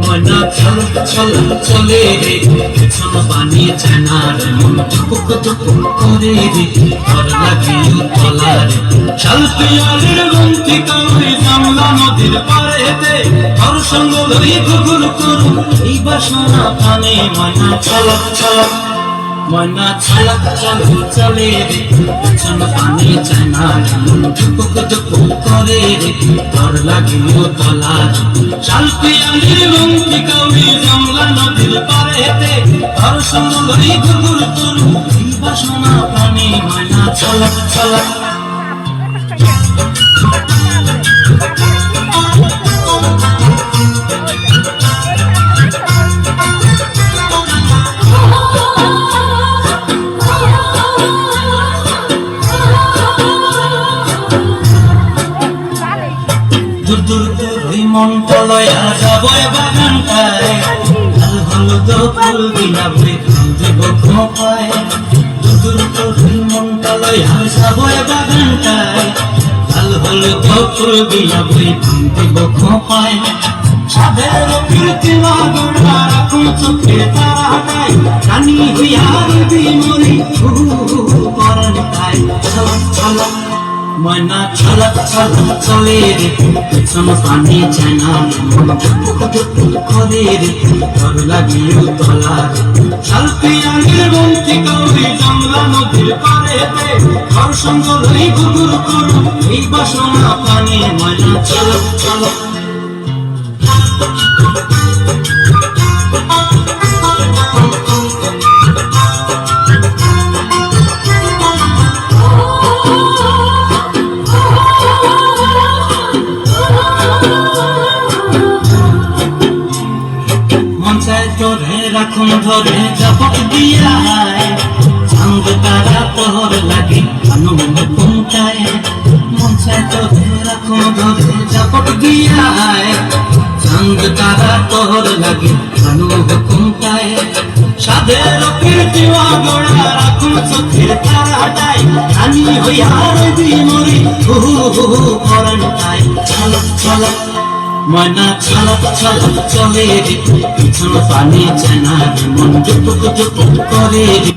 ময়না ছলক ছলক চলে রে, পিছন পানি চেনার মন টুকুক টুকুক করে রে, ঘর লাগিয়ে তলা রে। শালপিয়ালের বন্তিকা ওই জামলা নদীর পাড়েতে, ঘর সঙ্গ লই ঘুঘুর করু এই বাসনা প্রাণে। ময়না ছলক ছলক, ময়না ছলক ছলক চলে রে, পিছন পানি চেনার মন টুকুক টুকুক করে রে, ঘর লাগিয়ে তলা রে। শালপিয়ালের বন্তিকা ওই জামলা নদীর পাড়েতে, ঘর সঙ্গ লই ঘুঘুর করু এই বাসনা প্রাণে। ময়না ছলক ছলক। দূর দূর দূর ওই মনটা লয়া যাবো বাগানটায়, লাল হলুদ ফুল বিনা বই দেব খোঁপায়। দূর দূর দূর ওই মনটা লয়া যাবো বাগানটায়, লাল হলুদ ফুল বিনা বই দেব খোঁপায়। সাদের কীর্তি লাগা রাখুন চোখে তারাটায়, রানী হইয়ার বিমরি পরান তাই। ছলক ছলক, ময়না ছলক ছলক চলে রে, পিছন পানি চেনা মন টুকুক টুকুক করে রে, ঘর লাগিয়ে তলা রে। শালপিয়ালের বন্তিকা ওই জামলা নদীর পাড়েতে, ঘর সঙ্গ লই ঘুঘুর করু এই বাসনা প্রাণে। ময়না ছলক ছলক। তোরে রাখুন ধরে জপক দিয়া, চাঁদ তারা তোর লাগে আনন্দ কুঞ্চায়। মন চায় তোরে রাখুন ধরে জপক দিয়া, চাঁদ তারা তোর লাগে আনন্দ কুঞ্চায়। সাদের কীর্তি গোড়া রাখুন চোখের তারাটায়, রানী হইয়ার বিমরি পরান তাই। ছলক ছলক, ময়না ছলক ছলক চলে রে, পিছন পানি চেনা মন টুকুক টুকুক করে রে।